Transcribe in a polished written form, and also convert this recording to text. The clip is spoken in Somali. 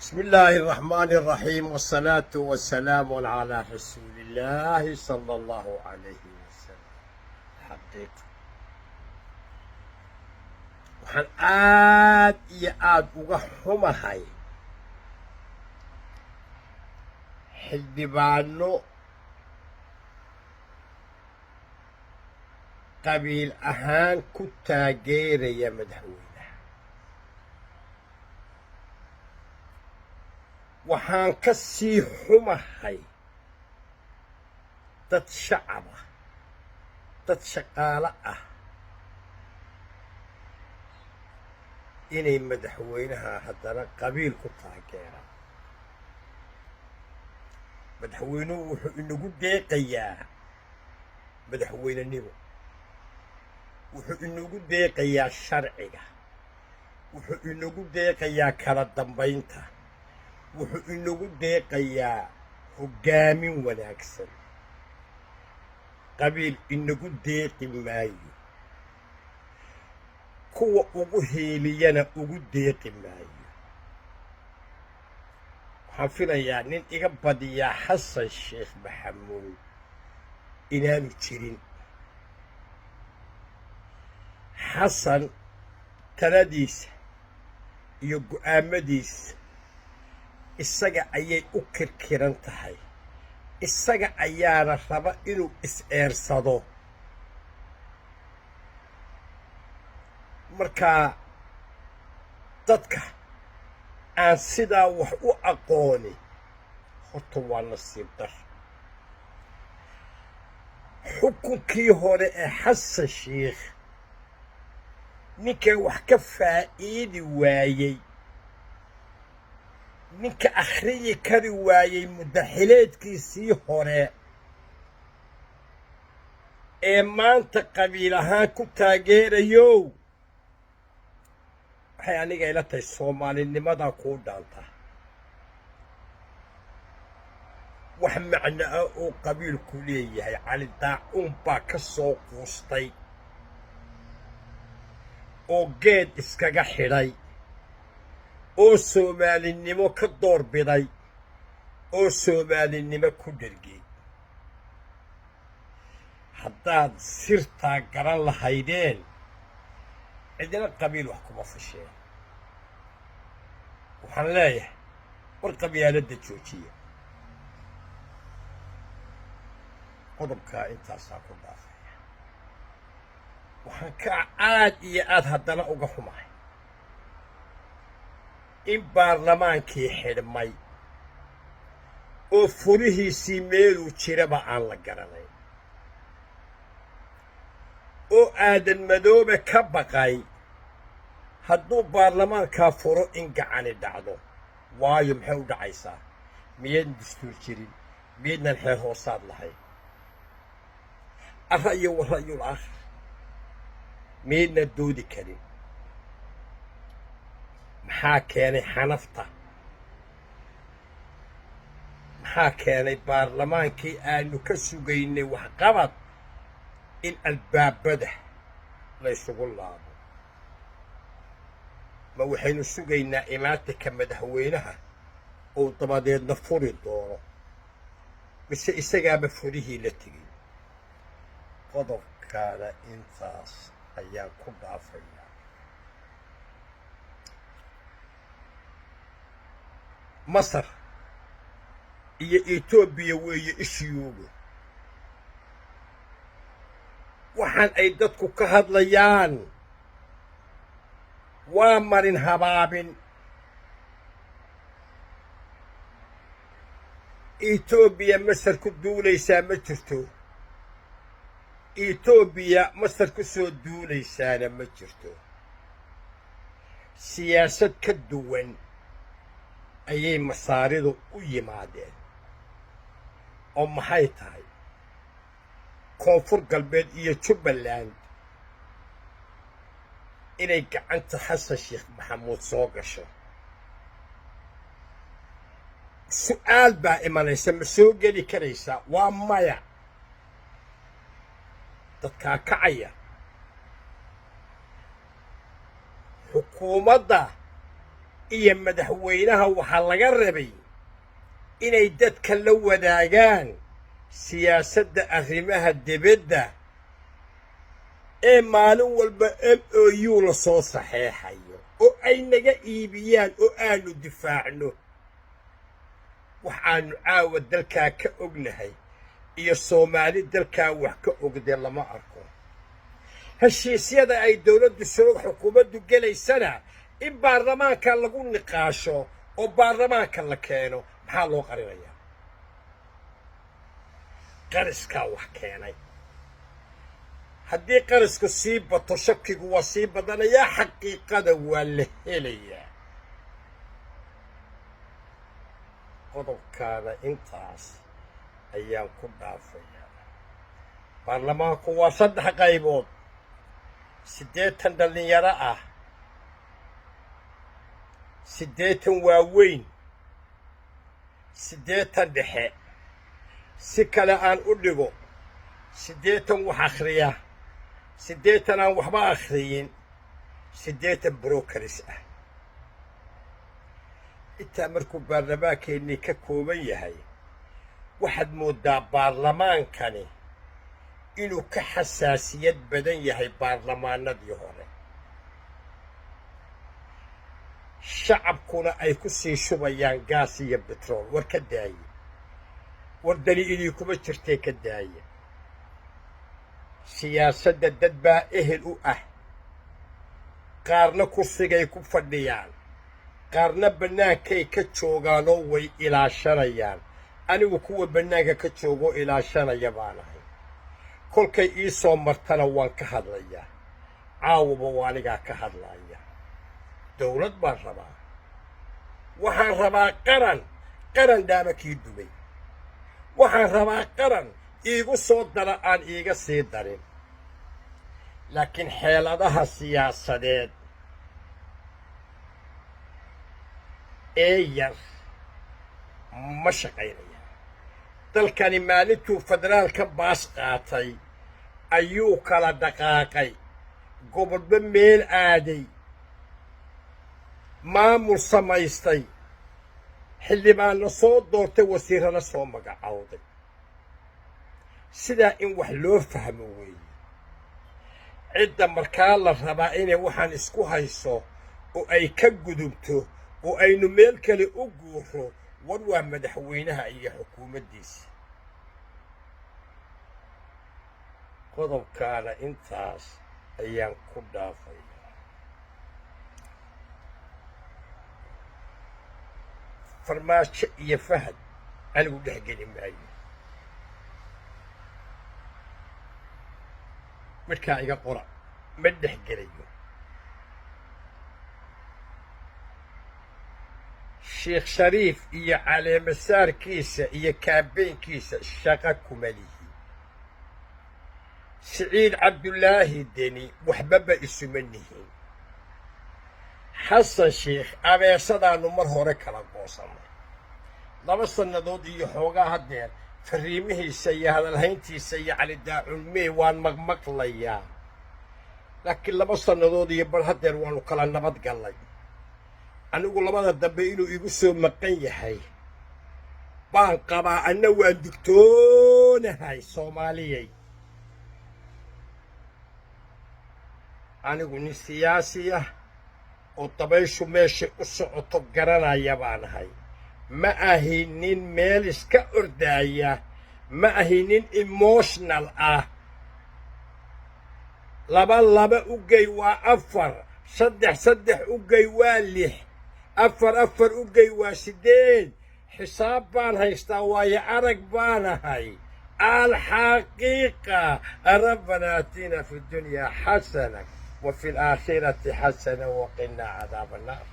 بسم الله الرحمن الرحيم والصلاة والسلام على رسول الله صلى الله عليه وسلم. حقيقة waxaan aad iyo aad uga xumahay xildhibaano qabiil ahaan ku taageeraya madaxweynaha. waxaan ka sii xumahay dad shacab ah, dad shaqaale ah inay madaxweynaha haddana qabiil ku taageeraan. madaxweynuhu wuxuu inagu deeqayaa madaxweynenimo, wuxuu inagu deeqayaa sharciga, wuxuu inagu deeqayaa kala dambaynta, wuxuu inagu deeqayaa hoggaamin wanaagsan. qabiil inagu deeqi maayo, kuwa ugu heeliyana ugu deeqi maayo. waxaan filayaa nin iga badiyaa xasan sheekh maxamuud inaanu jirin. xasan taladiisa iyo go'aamadiisa isaga ayay u kirkiran tahay, isaga ayaana raba inuu is-eersado. markaa dadka aan sidaa wax u aqooni horta waa nasiib dar. xukunkii hore ee xasan sheekh ninka wax ka faa'iidi waayey, ninka akhriyi kari waayey muddaxileedkiisii hore ee maanta qabiil ahaan ku taageerayo, waxay aniga ila tahay soomaalinimadaa kuu dhaanta. wax macno ah oo qabiilku leeyahay cali daacuun baa ka soo quustay oo geed iskaga xidhay oo soomaalinimo ka doorbiday oo soomaalinimo ku dhergey. haddaad sirtaa garan lahaydeen cidina qabiil wax kuma fasheen. waxaan leeyahay war qabyaaladda joojiya. qodobkaa intaasaa ku dhaafaya. waxaan ka aad iyo aad haddana uga xumahay in baarlamaankii xidhmay oo furihiisii meeluu jiraba aan la garanayn, oo aadan madoobe ka baqay hadduu baarlamaankaa furo in gacani dhacdo. waayo maxay u dhacaysaa? miyaydnan dastuur jirin? miyaydnan xeer hoosaad lahayn? arra'yo wa ra'yul aakhir miyaydnan doodi karin? maxaa keenay xanafta? maxaa keenay baarlamaankii aanu ka sugaynay waxqabad in albaabada laysugu laabo? ma waxaynu sugaynaa imaatinka madaxweynaha oo dabadeedna furi doono, mise isagaaba furihii la tegey? qodobkaana intaas ayaan ku dhaafayaa. masar iyo etoobiya weeye ishiyuugu. waxaan ay dadku ka hadlayaan waa marin habaabin. etoobiya masar ku duulaysaa ma jirto, etoobiya masar ku soo duulaysaana ma jirto. siyaasad ka duwan ayay masaaridu u yimaadeen. oo maxay tahay? koonfur galbeed iyo jubbaland inay gacanta xasan sheekh maxamuud soo gasho. su'aal baa imanaysa, ma soo geli karaysaa? waa maya. dadkaa kacaya. xukuumadda iyo madaxweynaha waxaa laga rabay inay dadka la wadaagaan siyaasadda arrimaha dibadda ee maalin walba MOU la soo saxeexayo oo ay naga iibiyaan oo aanu difaacno waxaanu caawa dalkaa ka ognahay iyo Soomaali dalkaa wax ka ogdee lama arko heshiisyada ay dawladdu soo xukuumaddu gelaysana in baarlamaanka lagu niqaasho oo baarlamaanka la keeno maxaa loo qarinayaa qariskaa wax keenay haddii qarisku sii bato shakigu waa sii badanayaa xaqiiqada waa la helayaa qodobkaana intaas ayaan ku dhaafayaa baarlamaanku waa 3 qaybood 80 dhalinyaro ah 80 waaweyn 80 dhexe si kale aan u dhigo 80 wax akhriya 80 aan waxba akhriyin 80 brokers ah inta markuu baarlamaankeenni ka kooban yahay waxaad moodaa baarlamaankani inuu ka xasaasiyad badan yahay baarlamaanadii hore shacabkuna ay ku sii shubayaan gaas iyo betrool war ka daaye war dani inii kuma jirtee ka daaye siyaasadda dad baa ehel u ah qaarna kursigay ku fadhiyaan qaarna bannaankay ka joogaanoo way ilaashanayaan anigu kuwa bannaanka ka joogoo ilaashanaya baan ahay kolkay ii soo martana waan ka hadlayaa caawaba waa anigaa ka hadlaya dawlad baan rabaa waxaan rabaa qaran dhaama kii dumay waxaan rabaa qaran iigu soo dara aan iiga sii darin laakiin xeeladaha siyaasadeed ee yar ma shaqaynaya dalkani maalintuu federaalka baas qaatay ayuu kala dhaqaaqay gobolba meel aaday maamul samaystay xildhibaanna soo doortay wasiirana soo magacowday sidaa in wax loo fahmo weeye cidda markaa la rabaa inay waxaan isku hayso oo ay ka gudubto oo aynu meel kale u guuro war waa madaxweynaha iyo xukuumaddiisa qodobkaana intaas ayaan ku dhaafayaa farmaajo iyo fahad anigu dhexgeli maayo midkaa iga qora ma dhexgelayo sheekh shariif iyo caleemasaarkiisa iyo kaabeynkiisa shaqo kuma lihi siciid cabdulaahi deni waxbaba isuma nihin xasan sheekh abeesadaannu mar hore kala goosannay 2 sannadood iyo xoogaa haddeer fariimihiisa iyo hadalhayntiisa iyo cali daacunmey waan maqmaqlayaa laakiin 2 sannadood iyo bar haddeer waannu kala nabad gallay anigu labada dambe inuu igu soo maqan yahay baan qabaa anna waan digtoonahay soomaaliyay anigu nin siyaasi ah oo dabayshu meesha u socoto garanaya baan ahay ma ahi nin meel iska ordaaya ma ahi nin emotional ah 2 ugey waa 4 3 ugey waa 6 4 ugey waa 8 xisaab baan haystaa waayo arag baan ahay الحقيقة ربنا آتنا في الدنيا حسنة وفي الآخرة حسنة وقنا عذاب النار